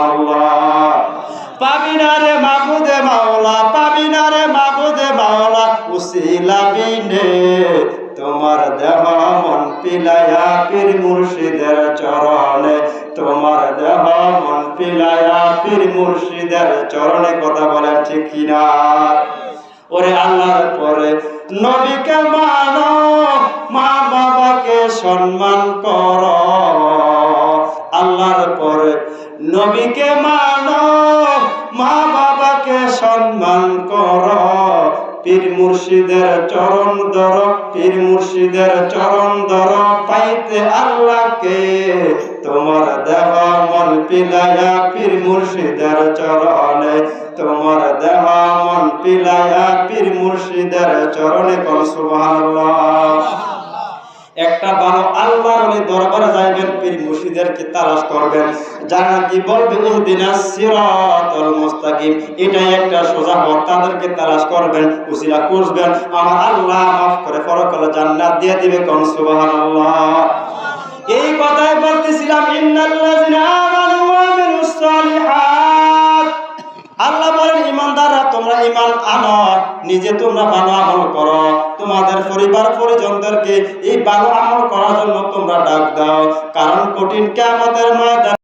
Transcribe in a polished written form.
আল্লাহ পাবি না রে মাবুদে মাওলা, পাবি না রে মাবুদে মাওলা, উসিলা বিনে তোমার দেহ মন পিলায়া পীর মুর্শিদের চরণে, তোমার দেহ মন পিলায়া পীর মুর্শিদের চরণে। কথা বলেন ঠিক কিনা? ওরে আল্লাহর পরে নবীকে মানো, মা বাবাকে সম্মান করো। আল্লাহর পরে নবীকে মানো, মা বাবাকে সম্মান করো। পীর মুর্শিদের চরণ ধর, পীর মুর্শিদের চরণ ধর, পাইতে আল্লাহকে তোমার দেহ মন পিলায়া পীর মুর্শিদের চরণে, তোমার দেহ মন পিলায়া পীর মুর্শিদের চরণে। কোন সুবহানাল্লাহ। একটা ভালো আল্লাহর ওলি দরবারে যাইবেন, পীর মুর্শিদেরকে তালাশ করবেন, যারা কি বলবে ইহদিনাস সিরাতাল মুস্তাকিম, এটাই একটা সোজা পথ, তাদেরকে তালাশ করবেন, উসিলা খুঁজবেন, আমার আল্লাহ মাফ করে পরকালে জান্নাত দিয়ে দিবে। কোন সুবহানাল্লাহ। এই কথাই বলতেছিলাম, ইন্নাল্লাযিনা আমানু ওয়া আমিলুস সালিহাত। আল্লাহ বলেন ইমানদাররা তোমরা ঈমান আনো, নিজে তোমরা ভালো আমল করো, তোমাদের পরিবার পরিজনদেরকে এই ভালো আমল করার জন্য তোমরা ডাক দাও, কারণ কঠিন কিয়ামতের ময়দানে